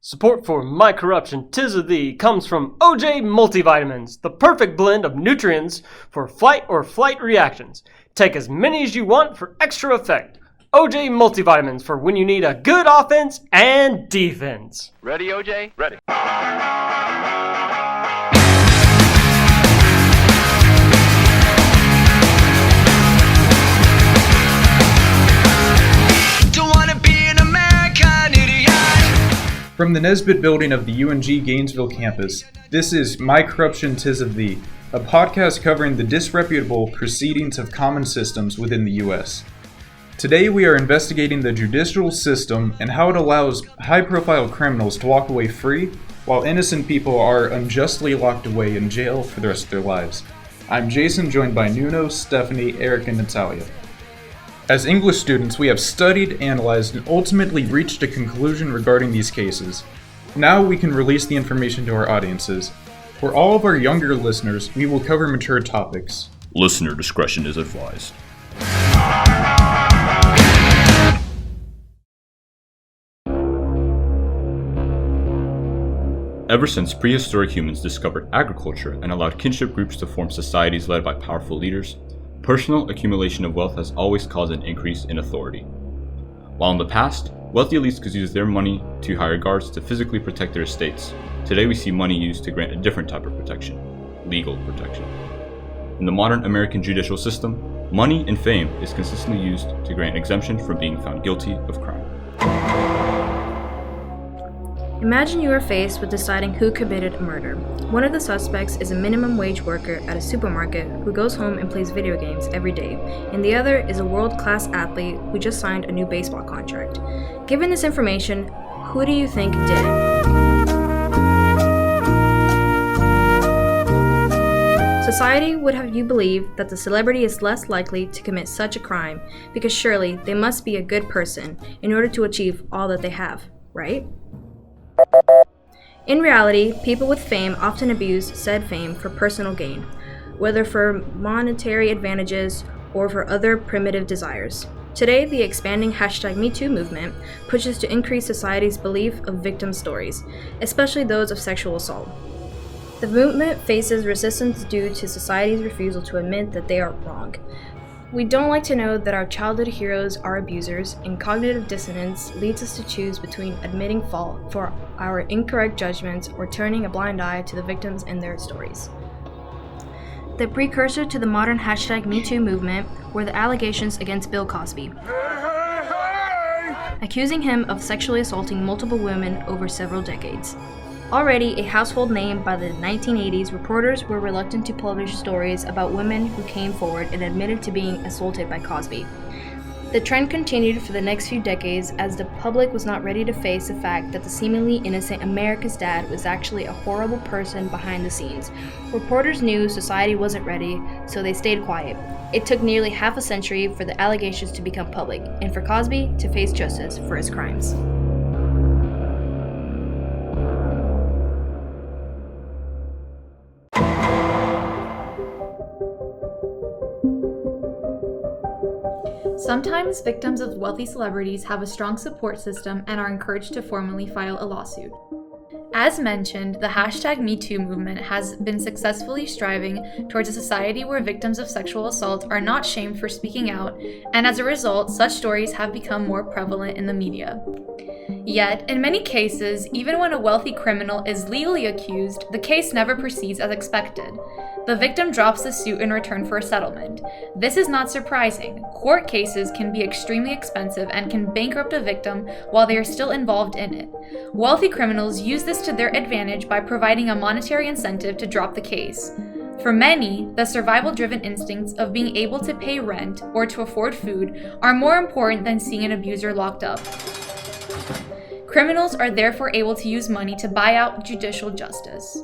Support for My Corruption, 'Tis of Thee comes from OJ Multivitamins, the perfect blend of nutrients for fight or flight reactions. Take as many as you want for extra effect. OJ Multivitamins for when you need a good offense and defense. Ready, OJ? Ready. From the Nesbitt building of the UNG Gainesville campus, this is My Corruption, 'Tis of Thee, a podcast covering the disreputable proceedings of common systems within the U.S. Today we are investigating the judicial system and how it allows high-profile criminals to walk away free while innocent people are unjustly locked away in jail for the rest of their lives. I'm Jason, joined by Nuno, Stephanie, Eric, and Natalia. As English students, we have studied, analyzed, and ultimately reached a conclusion regarding these cases. Now we can release the information to our audiences. For all of our younger listeners, we will cover mature topics. Listener discretion is advised. Ever since prehistoric humans discovered agriculture and allowed kinship groups to form societies led by powerful leaders, personal accumulation of wealth has always caused an increase in authority. While in the past, wealthy elites could use their money to hire guards to physically protect their estates, today we see money used to grant a different type of protection, legal protection. In the modern American judicial system, money and fame is consistently used to grant exemption from being found guilty of crime. Imagine you are faced with deciding who committed a murder. One of the suspects is a minimum wage worker at a supermarket who goes home and plays video games every day, and the other is a world-class athlete who just signed a new baseball contract. Given this information, who do you think did it? Society would have you believe that the celebrity is less likely to commit such a crime because surely they must be a good person in order to achieve all that they have, right? In reality, people with fame often abuse said fame for personal gain, whether for monetary advantages or for other primitive desires. Today, the expanding #MeToo movement pushes to increase society's belief of victim stories, especially those of sexual assault. The movement faces resistance due to society's refusal to admit that they are wrong. We don't like to know that our childhood heroes are abusers, and cognitive dissonance leads us to choose between admitting fault for our incorrect judgments or turning a blind eye to the victims and their stories. The precursor to the modern #MeToo movement were the allegations against Bill Cosby, accusing him of sexually assaulting multiple women over several decades. Already a household name by the 1980s, reporters were reluctant to publish stories about women who came forward and admitted to being assaulted by Cosby. The trend continued for the next few decades as the public was not ready to face the fact that the seemingly innocent America's dad was actually a horrible person behind the scenes. Reporters knew society wasn't ready, so they stayed quiet. It took nearly half a century for the allegations to become public, and for Cosby to face justice for his crimes. Sometimes victims of wealthy celebrities have a strong support system and are encouraged to formally file a lawsuit. As mentioned, the #MeToo movement has been successfully striving towards a society where victims of sexual assault are not shamed for speaking out, and as a result, such stories have become more prevalent in the media. Yet, in many cases, even when a wealthy criminal is legally accused, the case never proceeds as expected. The victim drops the suit in return for a settlement. This is not surprising. Court cases can be extremely expensive and can bankrupt a victim while they are still involved in it. Wealthy criminals use this to their advantage by providing a monetary incentive to drop the case. For many, the survival-driven instincts of being able to pay rent or to afford food are more important than seeing an abuser locked up. Criminals are therefore able to use money to buy out judicial justice.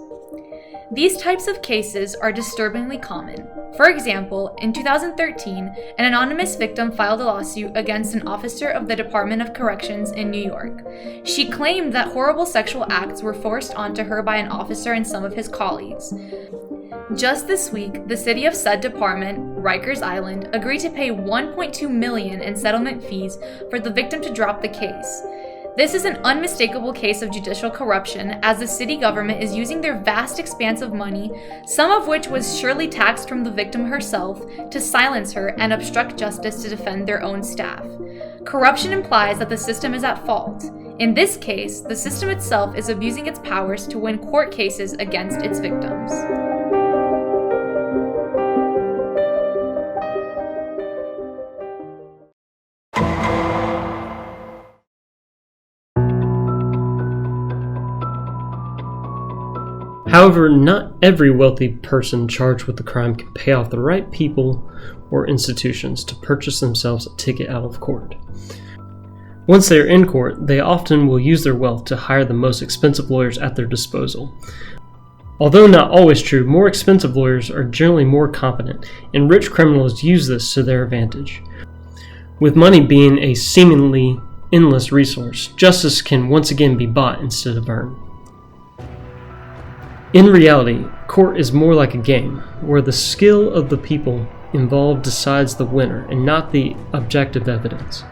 These types of cases are disturbingly common. For example, in 2013, an anonymous victim filed a lawsuit against an officer of the Department of Corrections in New York. She claimed that horrible sexual acts were forced onto her by an officer and some of his colleagues. Just this week, the city of said department, Rikers Island, agreed to pay $1.2 million in settlement fees for the victim to drop the case. This is an unmistakable case of judicial corruption, as the city government is using their vast expanse of money, some of which was surely taxed from the victim herself, to silence her and obstruct justice to defend their own staff. Corruption implies that the system is at fault. In this case, the system itself is abusing its powers to win court cases against its victims. However, not every wealthy person charged with the crime can pay off the right people or institutions to purchase themselves a ticket out of court. Once they are in court, they often will use their wealth to hire the most expensive lawyers at their disposal. Although not always true, more expensive lawyers are generally more competent, and rich criminals use this to their advantage. With money being a seemingly endless resource, justice can once again be bought instead of earned. In reality, court is more like a game, where the skill of the people involved decides the winner and not the objective evidence.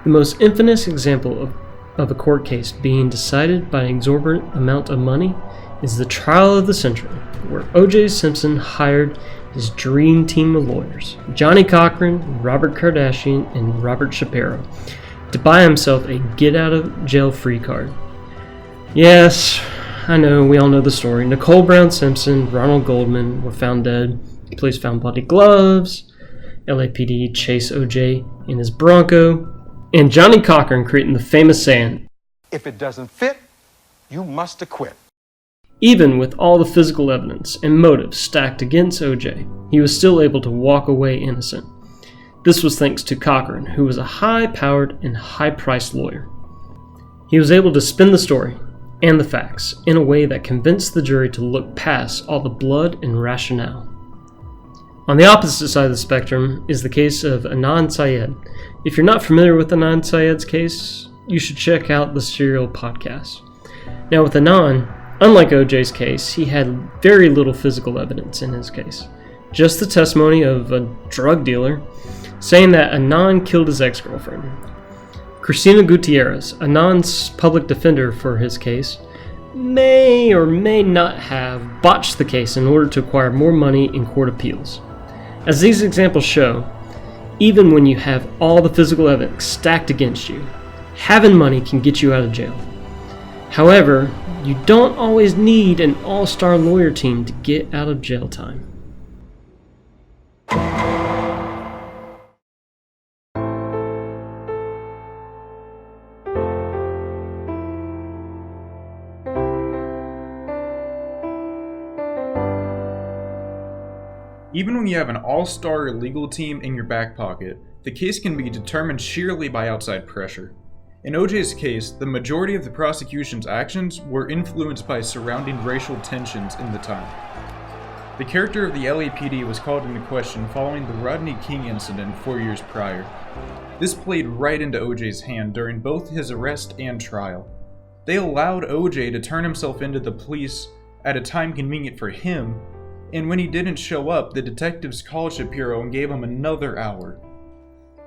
The most infamous example of a court case being decided by an exorbitant amount of money is the trial of the century, where O.J. Simpson hired his dream team of lawyers, Johnnie Cochran, Robert Kardashian, and Robert Shapiro, to buy himself a get-out-of-jail-free card. Yes, I know, we all know the story. Nicole Brown Simpson, Ronald Goldman were found dead. Police found bloody gloves. LAPD chased O.J. in his Bronco. And Johnnie Cochran creating the famous saying, "If it doesn't fit, you must acquit." Even with all the physical evidence and motives stacked against O.J., he was still able to walk away innocent. This was thanks to Cochran, who was a high-powered and high-priced lawyer. He was able to spin the story and the facts in a way that convinced the jury to look past all the blood and rationale. On the opposite side of the spectrum is the case of Adnan Syed. If you're not familiar with Adnan Syed's case, you should check out the Serial podcast. Now with Adnan, unlike O.J.'s case, he had very little physical evidence in his case. Just the testimony of a drug dealer saying that Adnan killed his ex-girlfriend. Cristina Gutierrez, Adnan's public defender for his case, may or may not have botched the case in order to acquire more money in court appeals. As these examples show, even when you have all the physical evidence stacked against you, having money can get you out of jail. However, you don't always need an all-star lawyer team to get out of jail time. Even when you have an all-star legal team in your back pocket, the case can be determined sheerly by outside pressure. In O.J.'s case, the majority of the prosecution's actions were influenced by surrounding racial tensions in the time. The character of the LAPD was called into question following the Rodney King incident 4 years prior. This played right into O.J.'s hand during both his arrest and trial. They allowed O.J. to turn himself into the police at a time convenient for him, and when he didn't show up, the detectives called Shapiro and gave him another hour.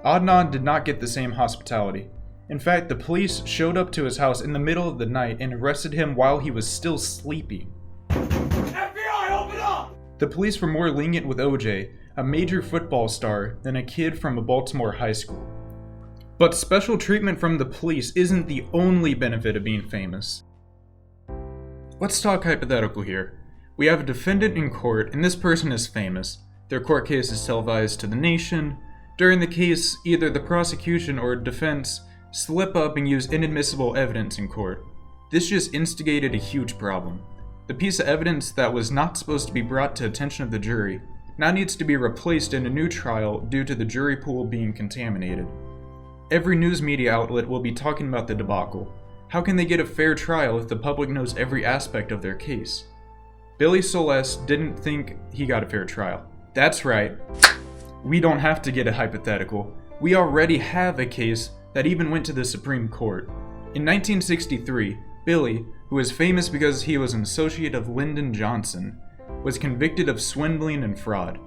Adnan did not get the same hospitality. In fact, the police showed up to his house in the middle of the night and arrested him while he was still sleeping. FBI, open up! The police were more lenient with O.J., a major football star, than a kid from a Baltimore high school. But special treatment from the police isn't the only benefit of being famous. Let's talk hypothetical here. We have a defendant in court, and this person is famous. Their court case is televised to the nation. During the case, either the prosecution or defense slip up and use inadmissible evidence in court. This just instigated a huge problem. The piece of evidence that was not supposed to be brought to attention of the jury now needs to be replaced in a new trial due to the jury pool being contaminated. Every news media outlet will be talking about the debacle. How can they get a fair trial if the public knows every aspect of their case? Billy Soles didn't think he got a fair trial. That's right. We don't have to get a hypothetical. We already have a case that even went to the Supreme Court. In 1963, Billy, who was famous because he was an associate of Lyndon Johnson, was convicted of swindling and fraud.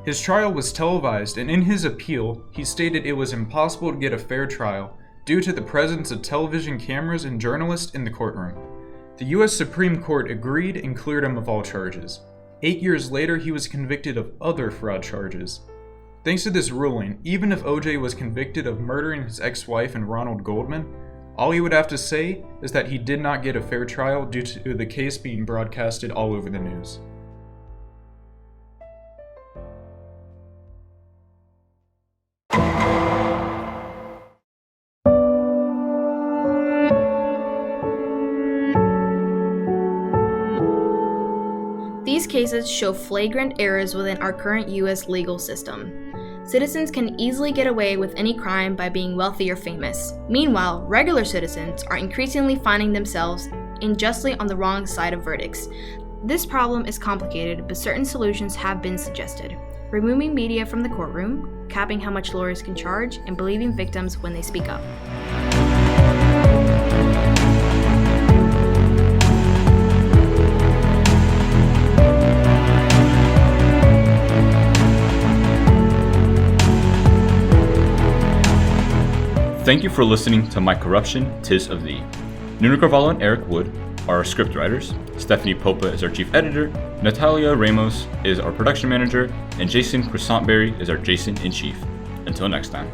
His trial was televised, and in his appeal, he stated it was impossible to get a fair trial due to the presence of television cameras and journalists in the courtroom. The U.S. Supreme Court agreed and cleared him of all charges. 8 years later, he was convicted of other fraud charges. Thanks to this ruling, even if OJ was convicted of murdering his ex-wife and Ronald Goldman, all he would have to say is that he did not get a fair trial due to the case being broadcasted all over the news. These cases show flagrant errors within our current U.S. legal system. Citizens can easily get away with any crime by being wealthy or famous. Meanwhile, regular citizens are increasingly finding themselves unjustly on the wrong side of verdicts. This problem is complicated, but certain solutions have been suggested. Removing media from the courtroom, capping how much lawyers can charge, and believing victims when they speak up. Thank you for listening to My Corruption, 'Tis of Thee. Nuna Carvalho and Eric Wood are our script writers, Stephanie Popa is our chief editor, Natalia Ramos is our production manager, and Jason Croissantberry is our Jason-in-chief. Until next time.